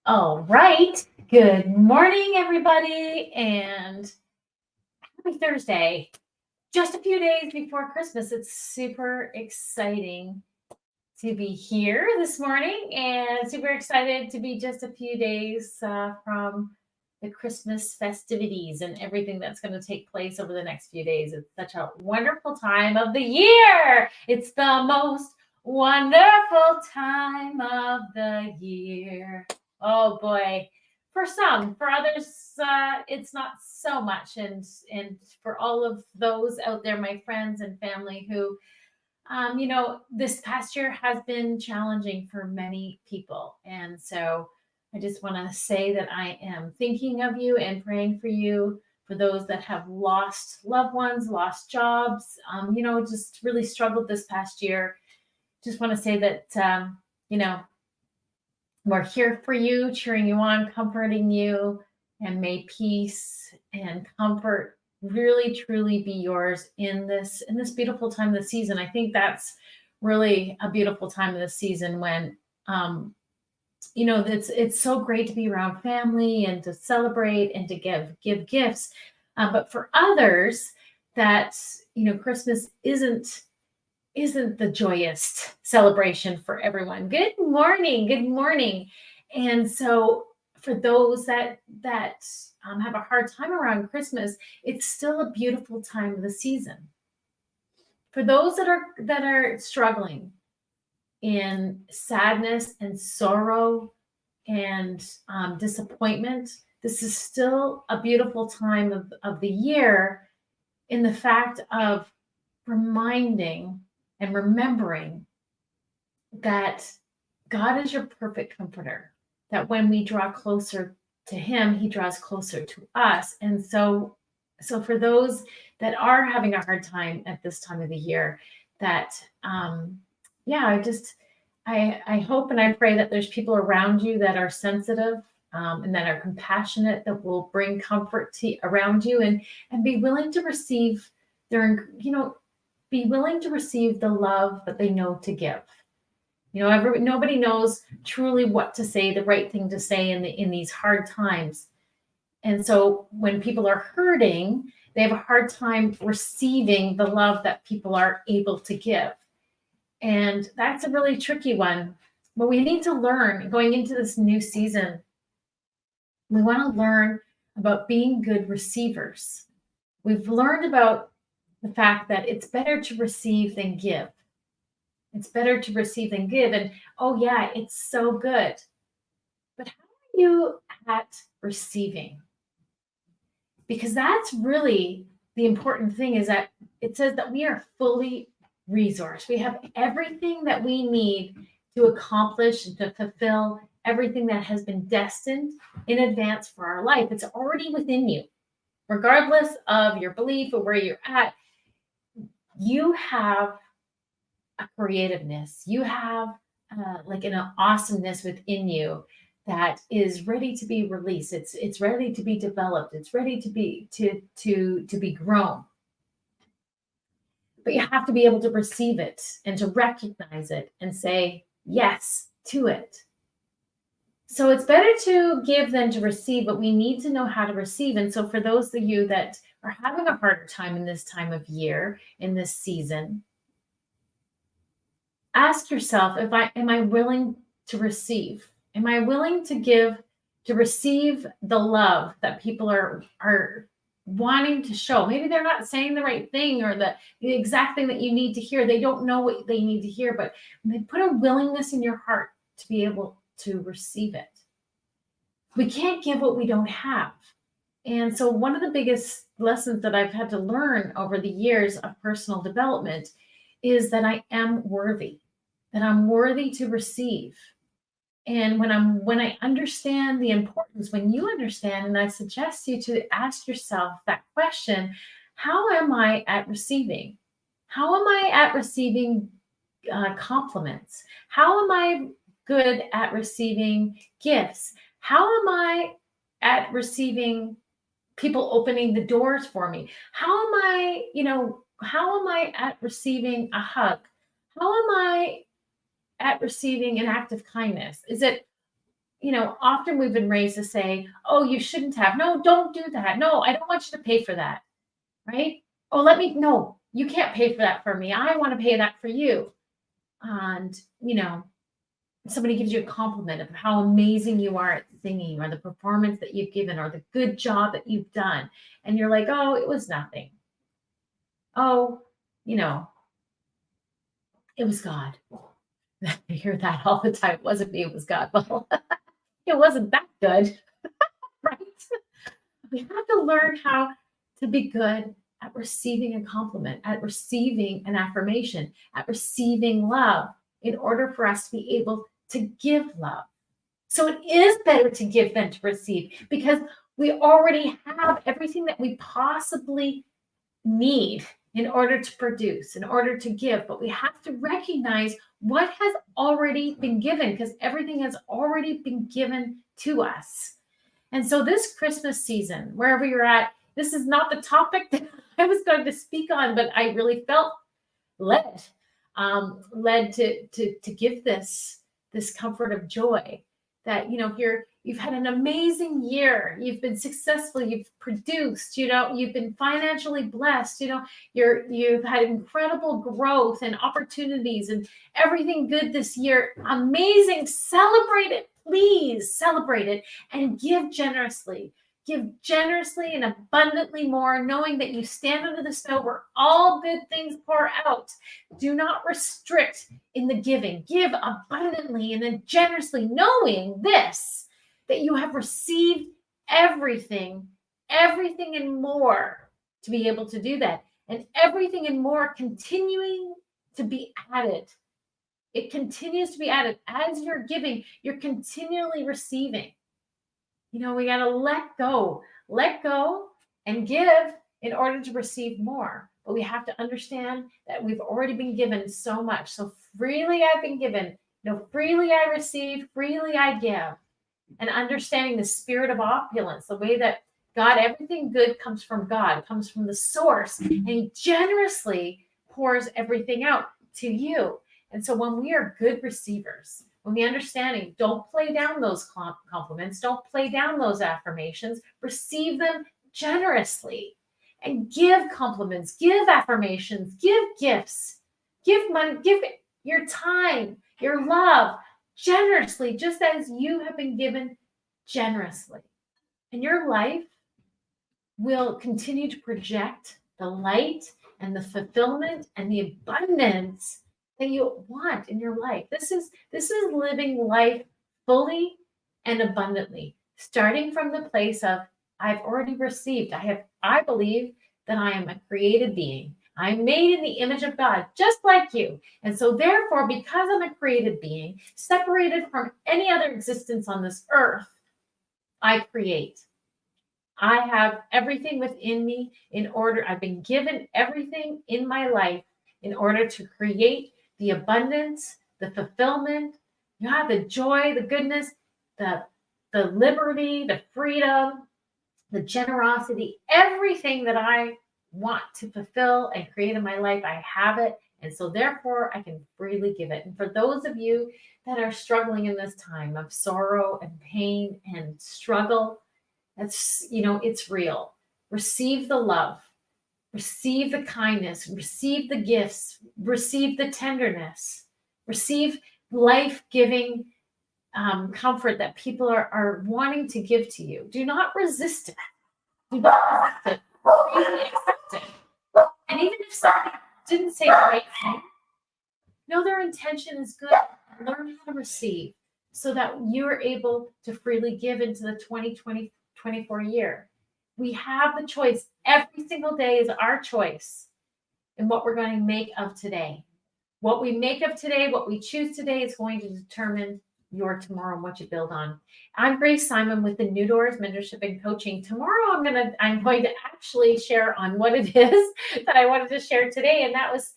All right. Good morning, everybody, and happy Thursday. Just a few days before Christmas. It's super exciting to be here this morning and super excited to be just a few days from the Christmas festivities and everything that's going to take place over the next few days. It's such a wonderful time of the year. It's the most wonderful time of the year. Oh boy. For some, for others, it's not so much. And for all of those out there, my friends and family who this past year has been challenging for many people. And so I just want to say that I am thinking of you and praying for you, for those that have lost loved ones, lost jobs, just really struggled this past year. Just want to say that, we're here for you, cheering you on, comforting you, and may peace and comfort really truly be yours in this beautiful time of the season. I think that's really a beautiful time of the season when it's so great to be around family and to celebrate and to give gifts. But for others, that Christmas isn't the joyous celebration for everyone. Good morning. Good morning. And so for those that have a hard time around Christmas, it's still a beautiful time of the season. For those that are struggling in sadness and sorrow and disappointment, this is still a beautiful time of the year in the fact of reminding and remembering that God is your perfect comforter, that when we draw closer to him, he draws closer to us. And so for those that are having a hard time at this time of the year, that I hope and I pray that there's people around you that are sensitive and that are compassionate, that will bring comfort around you and be willing to receive be willing to receive the love that they know to give. Nobody knows truly what to say, the right thing to say in these hard times. And so when people are hurting, they have a hard time receiving the love that people are able to give. And that's a really tricky one. But we need to learn going into this new season. We want to learn about being good receivers. We've learned about the fact that it's better to receive than give. It's better to receive than give. And oh yeah, it's so good. But how are you at receiving? Because that's really the important thing, is that it says that we are fully resourced. We have everything that we need to accomplish and to fulfill everything that has been destined in advance for our life. It's already within you. Regardless of your belief or where you're at, you have a creativeness. You have like an awesomeness within you that is ready to be released. It's ready to be developed. It's ready to be grown. But you have to be able to receive it and to recognize it and say yes to it. So it's better to give than to receive, but we need to know how to receive. And so for those of you that are having a harder time in this time of year, in this season, ask yourself, am I willing to receive? Am I willing to receive the love that people are wanting to show? Maybe they're not saying the right thing or the exact thing that you need to hear. They don't know what they need to hear, but they put a willingness in your heart to be able to receive it. We can't give what we don't have. And so one of the biggest lessons that I've had to learn over the years of personal development is that I am worthy, that I'm worthy to receive. And when I understand the importance, when you understand, and I suggest you to ask yourself that question, how am I at receiving? How am I at receiving compliments? How am I good at receiving gifts? How am I at receiving people opening the doors for me? How am I at receiving a hug? How am I at receiving an act of kindness? Is it, often we've been raised to say, oh, you shouldn't have. No, don't do that. No, I don't want you to pay for that. Right? Oh, no, you can't pay for that for me. I want to pay that for you. And, somebody gives you a compliment of how amazing you are at singing, or the performance that you've given, or the good job that you've done. And you're like, oh, it was nothing. Oh, it was God. I hear that all the time. It wasn't me, it was God. Well, it wasn't that good, right? We have to learn how to be good at receiving a compliment, at receiving an affirmation, at receiving love, in order for us to be able to give love. So it is better to give than to receive, because we already have everything that we possibly need in order to produce, in order to give. But we have to recognize what has already been given, because everything has already been given to us. And so this Christmas season, wherever you're at, this is not the topic that I was going to speak on, but I really felt led to give this comfort of joy, that you've had an amazing year, you've been successful, you've produced, you've been financially blessed, you've had incredible growth and opportunities and everything good this year. Amazing. Celebrate it. Please celebrate it and give generously. Give generously and abundantly more, knowing that you stand under the snow where all good things pour out. Do not restrict in the giving. Give abundantly and then generously, knowing this, that you have received everything and more to be able to do that. And everything and more continuing to be added. It continues to be added. As you're giving, you're continually receiving. We got to let go and give in order to receive more. But we have to understand that we've already been given so much. So freely I've been given, freely I receive, freely I give. And understanding the spirit of opulence, the way that God, everything good comes from God, comes from the source, and he generously pours everything out to you. And so when we are good receivers, when we understanding, don't play down those compliments, don't play down those affirmations, receive them generously and give compliments, give affirmations, give gifts, give money, give your time, your love generously, just as you have been given generously. And your life will continue to project the light and the fulfillment and the abundance that you want in your life. This is living life fully and abundantly, starting from the place of I've already received. I believe that I am a created being. I'm made in the image of God, just like you. And so therefore, because I'm a created being, separated from any other existence on this earth, I create. I have everything within me in order. I've been given everything in my life in order to create the abundance, the fulfillment, the joy, the goodness, the liberty, the freedom, the generosity, everything that I want to fulfill and create in my life, I have it. And so therefore I can freely give it. And for those of you that are struggling in this time of sorrow and pain and struggle, that's, it's real. Receive the love, receive the kindness, receive the gifts, receive the tenderness, receive life-giving comfort that people are wanting to give to you. Do not resist it. Do not resist it. Freely accept it. And even if somebody didn't say the right thing, know their intention is good. Learn how to receive so that you're able to freely give into the 2024 year. We have the choice. Every single day is our choice in what we're going to make of today. What we make of today, what we choose today is going to determine your tomorrow and what you build on. I'm Grace Simon with the New Doors Mentorship and Coaching. Tomorrow I'm going to actually share on what it is that I wanted to share today, and that was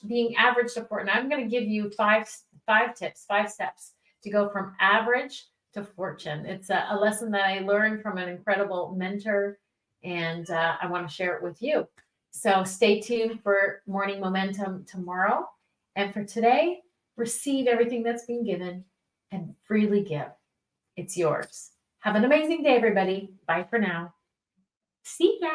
being average to fortune. I'm going to give you five steps to go from average to fortune. It's a lesson that I learned from an incredible mentor, and I want to share it with you. So stay tuned for Morning Momentum tomorrow. And for today, receive everything that's been given and freely give. It's yours. Have an amazing day, everybody. Bye for now. See ya.